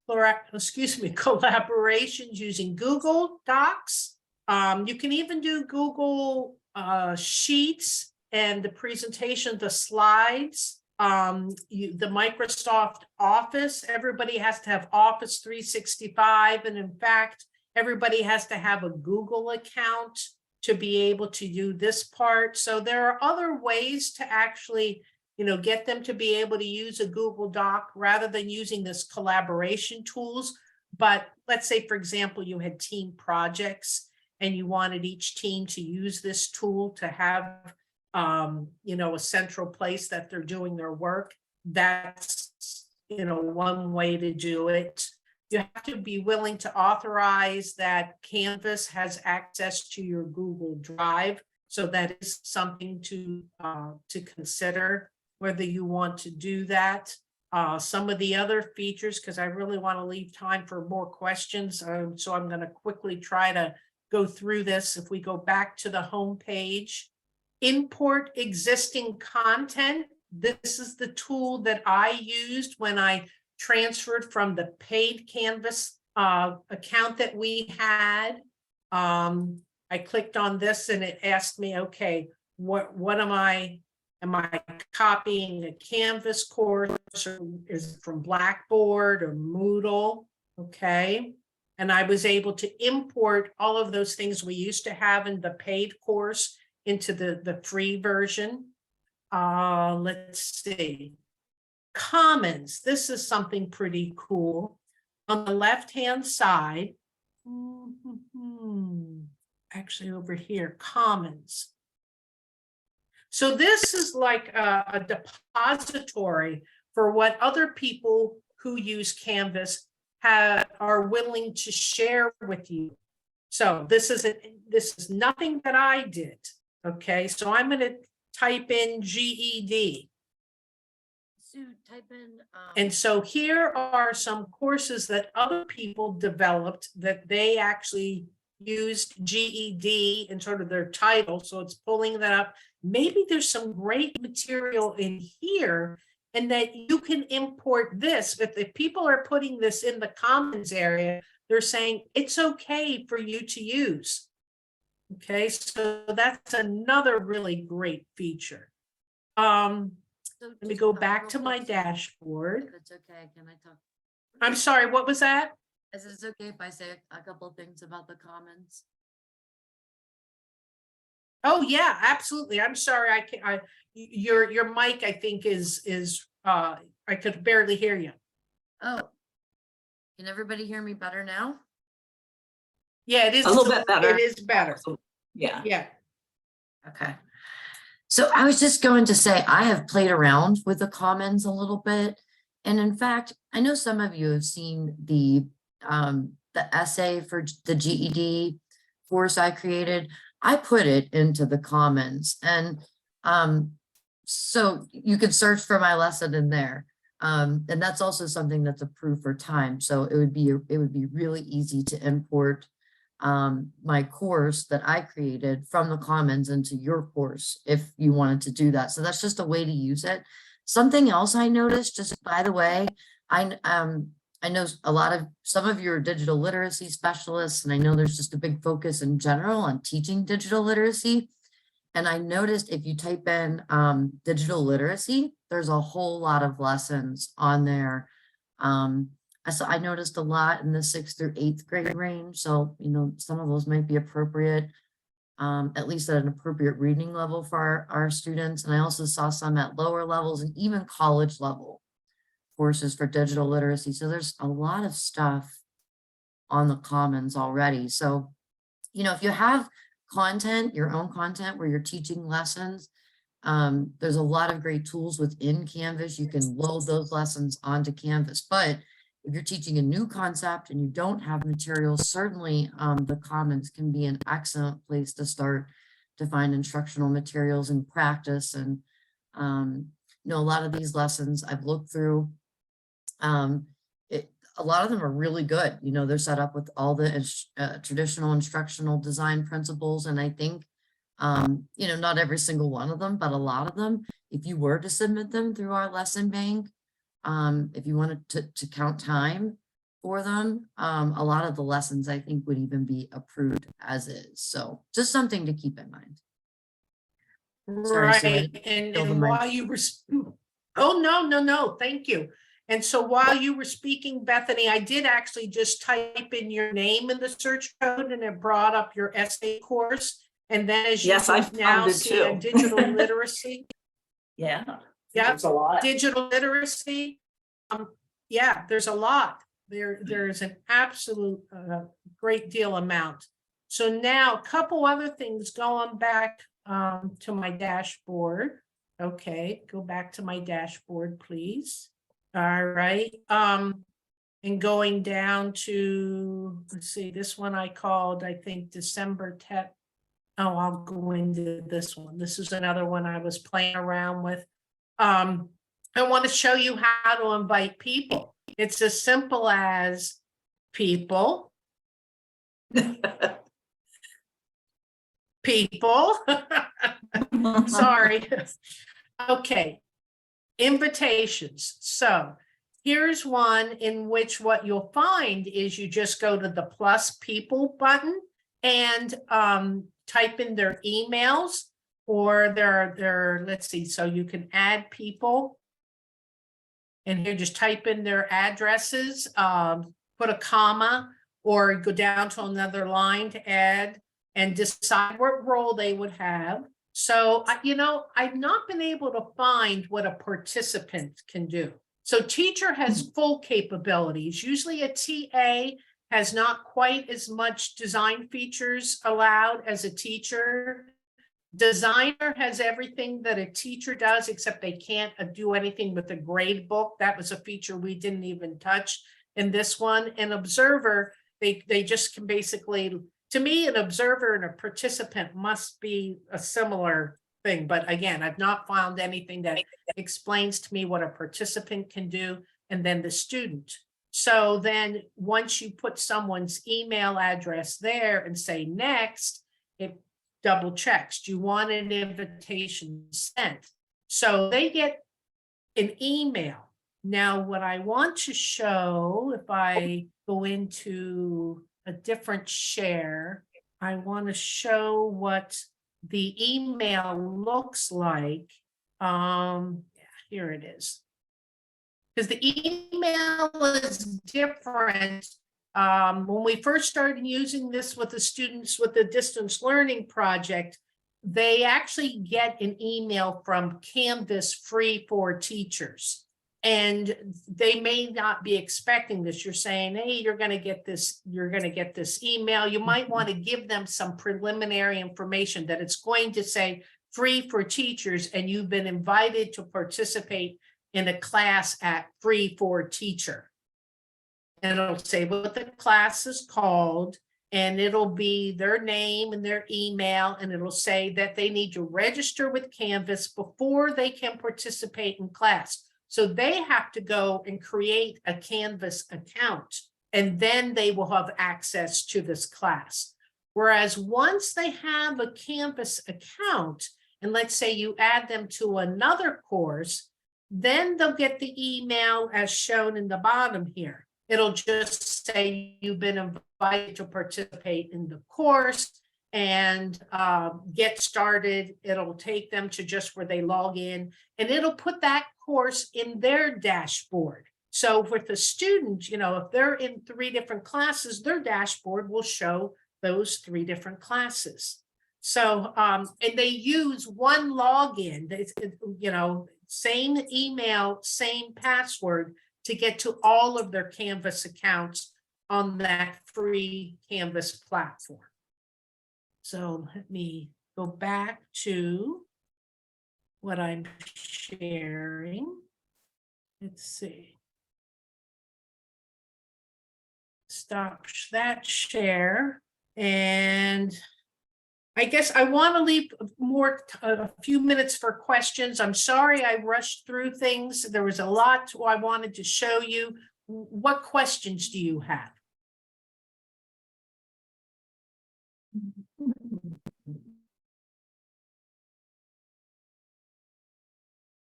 [SPEAKER 2] collaborations using Google Docs. You can even do Google Sheets and the presentation, the slides. The Microsoft Office, everybody has to have Office 365. And in fact, everybody has to have a Google account to be able to do this part. So there are other ways to actually, you know, get them to be able to use a Google Doc rather than using this collaboration tools. But let's say, for example, you had team projects and you wanted each team to use this tool to have, you know, a central place that they're doing their work. That's, you know, one way to do it. You have to be willing to authorize that Canvas has access to your Google Drive. So that is something to consider, whether you want to do that. Some of the other features, because I really want to leave time for more questions. So I'm going to quickly try to go through this. If we go back to the home page, import existing content. This is the tool that I used when I transferred from the paid Canvas account that we had. I clicked on this and it asked me, okay, what am I copying a Canvas course, or is it from Blackboard or Moodle? Okay. And I was able to import all of those things we used to have in the paid course into the free version. Let's see. Commons. This is something pretty cool. On the left-hand side, actually over here, Commons. So this is like a depository for what other people who use Canvas are willing to share with you. So this is nothing that I did. Okay, so I'm going to type in GED.
[SPEAKER 4] So type in.
[SPEAKER 2] And so here are some courses that other people developed that they actually used GED in sort of their title. So it's pulling that up. Maybe there's some great material in here and that you can import this. If people are putting this in the Commons area, they're saying it's okay for you to use. Okay, so that's another really great feature. Let me go back to my dashboard.
[SPEAKER 4] If it's okay, can I talk?
[SPEAKER 2] I'm sorry, what was that?
[SPEAKER 4] Is it okay if I say a couple things about the Commons?
[SPEAKER 2] Oh, yeah, absolutely. I'm sorry. Your mic, I think is I could barely hear you.
[SPEAKER 4] Oh, can everybody hear me better now?
[SPEAKER 2] Yeah, it is
[SPEAKER 3] A little bit better.
[SPEAKER 2] It is better.
[SPEAKER 3] Yeah.
[SPEAKER 2] Yeah.
[SPEAKER 4] Okay. So I was just going to say, I have played around with the Commons a little bit. And in fact, I know some of you have seen the essay for the GED course I created. I put it into the Commons, and So you could search for my lesson in there. And that's also something that's approved for time. So it would be really easy to import my course that I created from the Commons into your course if you wanted to do that. So that's just a way to use it. Something else I noticed, just by the way, I know some of you are digital literacy specialists, and I know there's just a big focus in general on teaching digital literacy. And I noticed if you type in digital literacy, there's a whole lot of lessons on there. I noticed a lot in the 6th through 8th grade range. So, you know, some of those might be appropriate, at least at an appropriate reading level for our students. And I also saw some at lower levels and even college level courses for digital literacy. So there's a lot of stuff on the Commons already. So, you know, if you have content, your own content where you're teaching lessons, there's a lot of great tools within Canvas. You can load those lessons onto Canvas. But if you're teaching a new concept and you don't have materials, certainly the Commons can be an excellent place to start to find instructional materials and practice. And you know, a lot of these lessons I've looked through, a lot of them are really good. You know, they're set up with all the traditional instructional design principles. And I think, you know, not every single one of them, but a lot of them, if you were to submit them through our lesson bank, if you wanted to count time for them, a lot of the lessons I think would even be approved as is. So just something to keep in mind. Sorry, Sue, I
[SPEAKER 2] Right,
[SPEAKER 4] didn't fill the
[SPEAKER 2] and
[SPEAKER 4] mic.
[SPEAKER 2] while you were, oh, no, thank you. And so while you were speaking, Bethany, I did actually just type in your name in the search code and it brought up your essay course. And then as you
[SPEAKER 3] Yes, I
[SPEAKER 2] can now
[SPEAKER 3] found it
[SPEAKER 2] see a
[SPEAKER 3] too.
[SPEAKER 2] digital literacy,
[SPEAKER 3] Yeah.
[SPEAKER 2] Yeah,
[SPEAKER 3] There's a lot.
[SPEAKER 2] digital literacy. Yeah, there's a lot. There's an absolute great deal amount. So now a couple other things going back to my dashboard. Okay, go back to my dashboard, please. All right. And going down to, let's see, this one I called, I think December 10th. Oh, I'll go into this one. This is another one I was playing around with. I want to show you how to invite people. It's as simple as people. Sorry. Okay. Invitations. So here's one in which what you'll find is you just go to the plus people button and type in their emails or their, let's see, so you can add people. And here just type in their addresses, put a comma or go down to another line to add and decide what role they would have. So, you know, I've not been able to find what a participant can do. So teacher has full capabilities. Usually a TA has not quite as much design features allowed as a teacher. Designer has everything that a teacher does, except they can't do anything with the grade book. That was a feature we didn't even touch in this one. And observer, they just can basically, to me, an observer and a participant must be a similar thing. But again, I've not found anything that explains to me what a participant can do, and then the student. So then once you put someone's email address there and say next, it double checks. Do you want an invitation sent? So they get an email. Now, what I want to show, if I go into a different share, I want to show what the email looks like. Here it is. Because the email is different. When we first started using this with the students with the distance learning project, they actually get an email from Canvas free for teachers. And they may not be expecting this. You're saying, hey, you're going to get this email. You might want to give them some preliminary information that it's going to say free for teachers, and you've been invited to participate in a class at free for teacher. And it'll say what the class is called and it'll be their name and their email, and it'll say that they need to register with Canvas before they can participate in class. So they have to go and create a Canvas account, and then they will have access to this class. Whereas once they have a Canvas account, and let's say you add them to another course, then they'll get the email as shown in the bottom here. It'll just say you've been invited to participate in the course and get started. It'll take them to just where they log in, and it'll put that course in their dashboard. So with the student, you know, if they're in 3 different classes, their dashboard will show those 3 different classes. So, and they use one login, you know, same email, same password to get to all of their Canvas accounts on that free Canvas platform. So let me go back to what I'm sharing. Let's see. Stop that share. And I guess I want to leave a few minutes for questions. I'm sorry I rushed through things. There was a lot I wanted to show you. What questions do you have?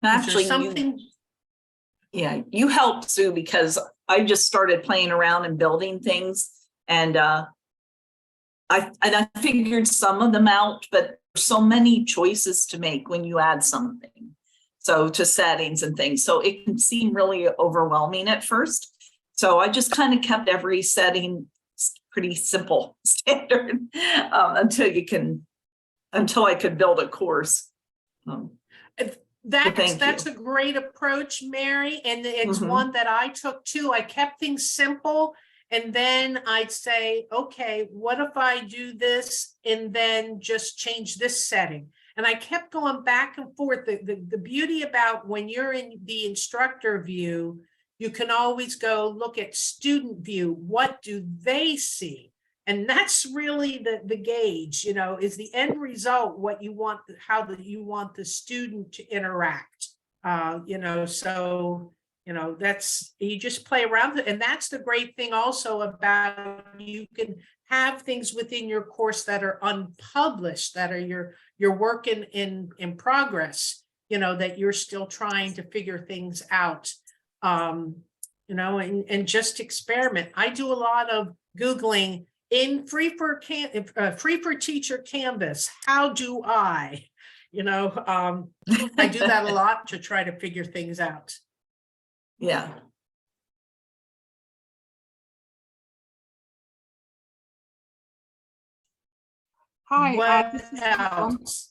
[SPEAKER 3] Actually,
[SPEAKER 2] something?
[SPEAKER 3] you helped, Sue, because I just started playing around and building things, and I figured some of them out, but there's so many choices to make when you add something. So to settings and things. So it can seem really overwhelming at first. So I just kind of kept every setting pretty simple, standard, until I could build a course.
[SPEAKER 2] That's a great approach, Mary. And it's one that I took too. I kept things simple. And then I'd say, okay, what if I do this and then just change this setting? And I kept going back and forth. The beauty about when you're in the instructor view, you can always go look at student view. What do they see? And that's really the gauge, you know, is the end result what you want, you want the student to interact, you know, so, you know, you just play around. And that's the great thing also about, you can have things within your course that are unpublished, that are your work in progress, you know, that you're still trying to figure things out, you know, and just experiment. I do a lot of Googling in free for teacher Canvas. How do I, you know, I do that a lot to try to figure things out.
[SPEAKER 3] Yeah.
[SPEAKER 5] Hi,
[SPEAKER 2] What
[SPEAKER 5] this is
[SPEAKER 2] else?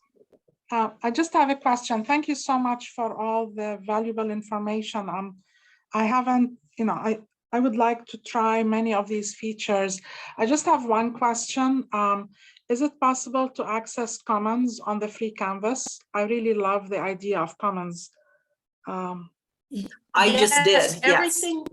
[SPEAKER 5] I just have a question. Thank you so much for all the valuable information. I haven't, you know, I would like to try many of these features. I just have one question. Is it possible to access Commons on the free Canvas? I really love the idea of Commons.
[SPEAKER 3] I just did.
[SPEAKER 2] Everything.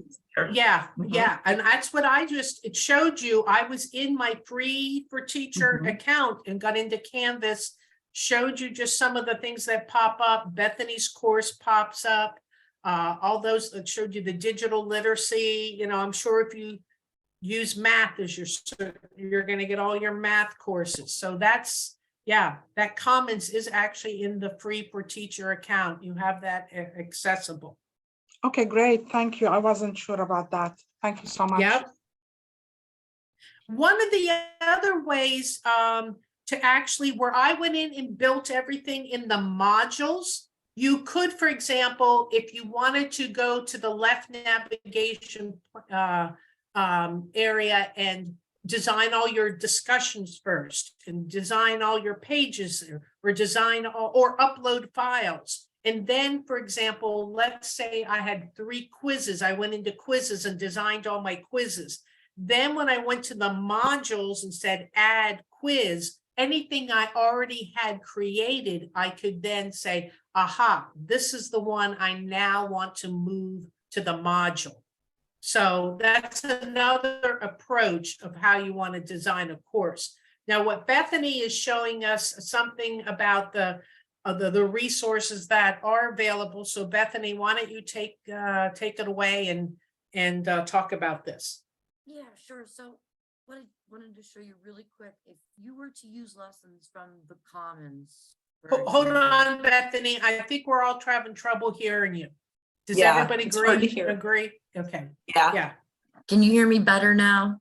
[SPEAKER 3] Yes.
[SPEAKER 2] Yeah. And that's what it showed you. I was in my free for teacher account and got into Canvas, showed you just some of the things that pop up. Bethany's course pops up. All those that showed you the digital literacy, you know, I'm sure if you use math as you're going to get all your math courses. So that's, yeah, that Commons is actually in the free for teacher account. You have that accessible.
[SPEAKER 5] Okay, great. Thank you. I wasn't sure about that. Thank you so much.
[SPEAKER 2] Yep. One of the other ways to actually, where I went in and built everything in the modules, you could, for example, if you wanted to go to the left navigation area and design all your discussions first, and design all your pages, or design or upload files. And then, for example, let's say I had 3 quizzes. I went into quizzes and designed all my quizzes. Then when I went to the modules and said add quiz, anything I already had created, I could then say, aha, this is the one I now want to move to the module. So that's another approach of how you want to design a course. Now, what Bethany is showing us something about the resources that are available. So Bethany, why don't you take it away and talk about this?
[SPEAKER 4] Yeah, sure. So what I wanted to show you really quick, if you were to use lessons from the Commons. for
[SPEAKER 2] Hold
[SPEAKER 4] example-
[SPEAKER 2] on, Bethany. I think we're all having trouble hearing you. Does
[SPEAKER 3] Yeah,
[SPEAKER 2] everybody
[SPEAKER 3] it's hard to hear.
[SPEAKER 2] agree? Okay,
[SPEAKER 3] Yeah.
[SPEAKER 2] yeah.
[SPEAKER 4] Can you hear me better now?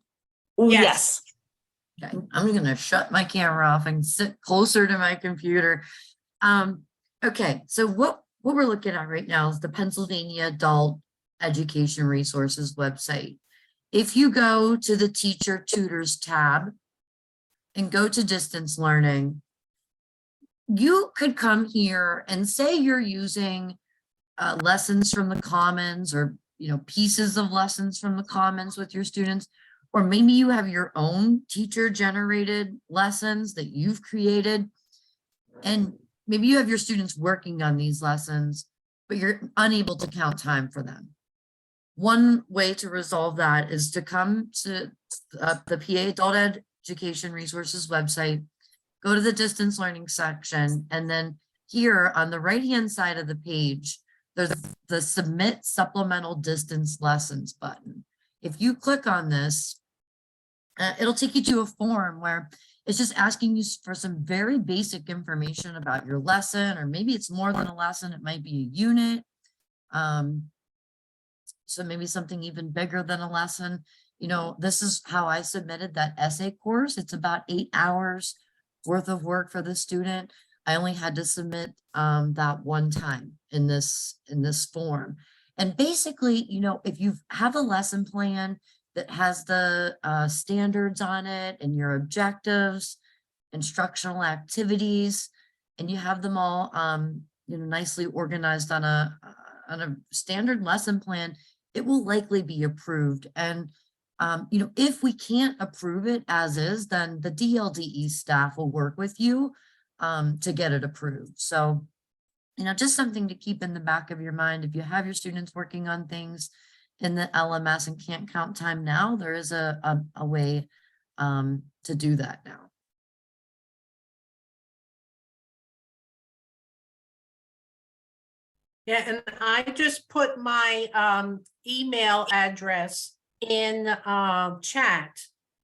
[SPEAKER 3] Ooh,
[SPEAKER 2] Yes.
[SPEAKER 3] yes.
[SPEAKER 4] Okay, I'm gonna shut my camera off and sit closer to my computer. Okay, so what we're looking at right now is the Pennsylvania Adult Education Resources website. If you go to the Teacher Tutors tab and go to distance learning, you could come here and say you're using lessons from the Commons, or pieces of lessons from the Commons with your students, or maybe you have your own teacher generated lessons that you've created, and maybe you have your students working on these lessons, but you're unable to count time for them. One way to resolve that is to come to the PA Adult Education Resources website, go to the distance learning section, and then here on the right-hand side of the page, there's the Submit Supplemental Distance Lessons button. If you click on this, it'll take you to a form where it's just asking you for some very basic information about your lesson, or maybe it's more than a lesson, it might be a unit. So maybe something even bigger than a lesson. This is how I submitted that essay course. It's about 8 hours worth of work for the student. I only had to submit that one time in this form. And basically, if you have a lesson plan that has the standards on it and your objectives, instructional activities, and you have them all nicely organized on a standard lesson plan, it will likely be approved. And if we can't approve it as is, then the DLDE staff will work with you to get it approved. So, just something to keep in the back of your mind. If you have your students working on things in the LMS and can't count time now, there is a way to do that now.
[SPEAKER 2] Yeah, and I just put my email address in chat.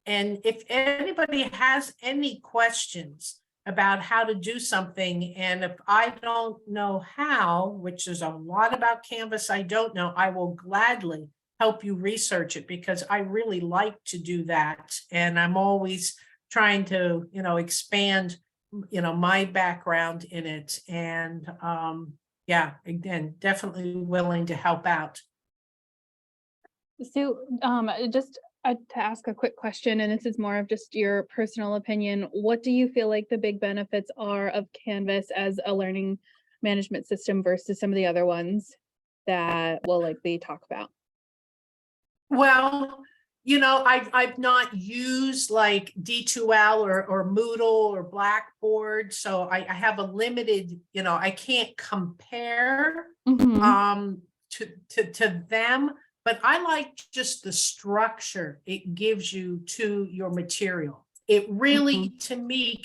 [SPEAKER 2] And if anybody has any questions about how to do something, and if I don't know how, which is a lot about Canvas I don't know, I will gladly help you research it, because I really like to do that. And I'm always trying to, expand, my background in it. And yeah, again, definitely willing to help out.
[SPEAKER 1] So, just to ask a quick question, and this is more of just your personal opinion, what do you feel like the big benefits are of Canvas as a learning management system versus some of the other ones that we'll likely talk about?
[SPEAKER 2] Well, I've not used like D2L or Moodle or Blackboard, so I have a limited, I can't compare
[SPEAKER 1] Mhm.
[SPEAKER 2] to them, but I like just the structure it gives you to your material. It really, to me,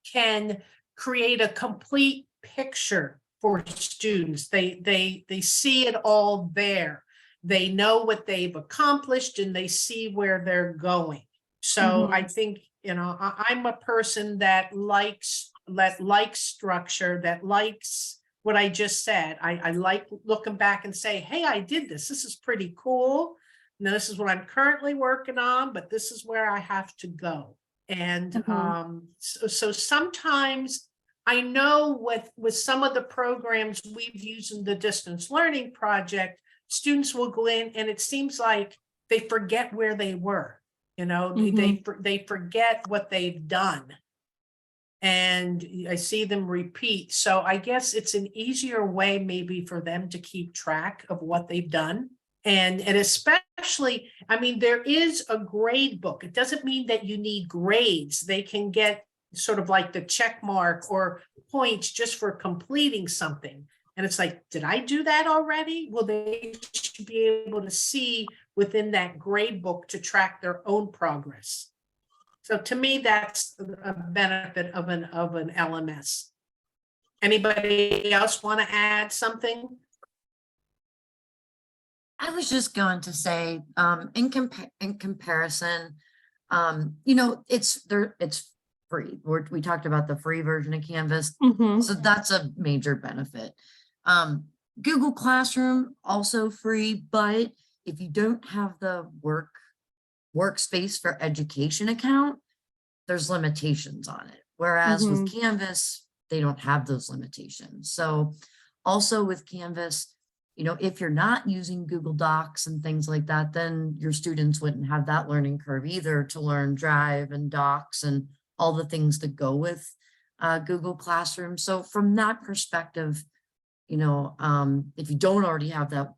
[SPEAKER 2] can create a complete picture for students. They see it all there. They know what they've accomplished and they see where they're going. So I think, I'm a person that likes structure, that likes what I just said. I like looking back and say, hey, I did this. This is pretty cool. Now, this is what I'm currently working on, but this is where I have to go. And so sometimes I know with some of the programs we've used in the distance learning project, students will go in and it seems like they forget where they were, they forget what they've done. And I see them repeat. So I guess it's an easier way maybe for them to keep track of what they've done. And especially, there is a grade book. It doesn't mean that you need grades. They can get sort of like the check mark or points just for completing something. And it's like, did I do that already? Well, they should be able to see within that grade book to track their own progress. So to me, that's a benefit of an LMS. Anybody else want to add something?
[SPEAKER 4] I was just going to say, in comparison, it's free. We talked about the free version of Canvas,
[SPEAKER 1] Mhm.
[SPEAKER 4] so that's a major benefit. Google Classroom also free, but if you don't have the workspace for education account, there's limitations on it. Whereas with Canvas, they don't have those limitations. So also with Canvas, if you're not using Google Docs and things like that, then your students wouldn't have that learning curve either to learn Drive and Docs and all the things that go with Google Classroom. So from that perspective, if you don't already have that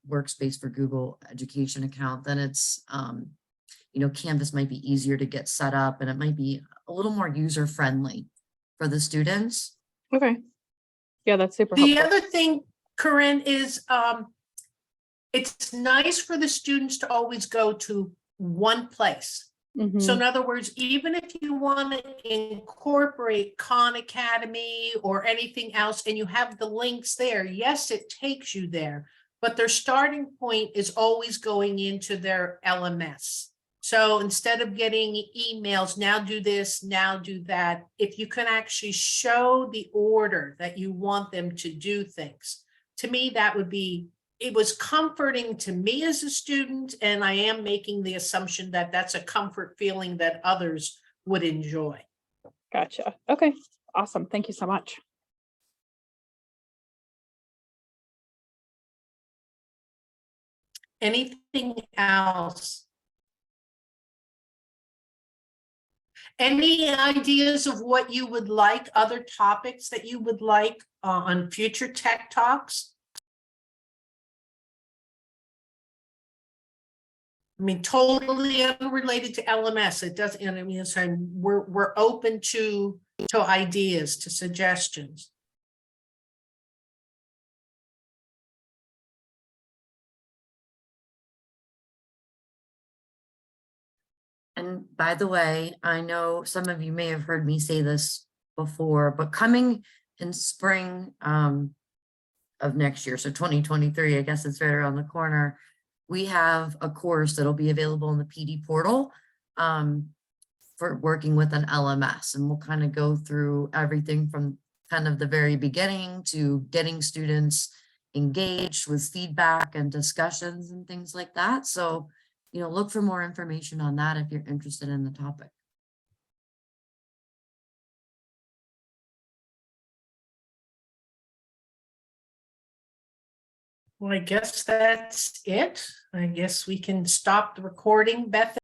[SPEAKER 4] workspace for Google Education account, then it's, Canvas might be easier to get set up and it might be a little more user-friendly for the students.
[SPEAKER 1] Okay. Yeah, that's super
[SPEAKER 2] The
[SPEAKER 1] helpful.
[SPEAKER 2] other thing, Corinne, is it's nice for the students to always go to one place. So in other words, even if you want to incorporate Khan Academy or anything else and you have the links there, yes, it takes you there, but their starting point is always going into their LMS. So instead of getting emails, now do this, now do that, if you can actually show the order that you want them to do things, to me, that would be, it was comforting to me as a student, and I am making the assumption that that's a comfort feeling that others would enjoy.
[SPEAKER 1] Gotcha. Okay. Awesome. Thank you so much.
[SPEAKER 2] Anything else? Any ideas of what you would like, other topics that you would like on future Tech Talks? I mean, totally unrelated to LMS. It doesn't, I mean, so we're open to ideas, to suggestions.
[SPEAKER 4] And by the way, I know some of you may have heard me say this before, but coming in spring of next year, so 2023, I guess it's right around the corner, we have a course that'll be available in the PD portal for working with an LMS. And we'll kind of go through everything from kind of the very beginning to getting students engaged with feedback and discussions and things like that. So, look for more information on that if you're interested in the topic.
[SPEAKER 2] Well, I guess that's it. I guess we can stop the recording, Beth.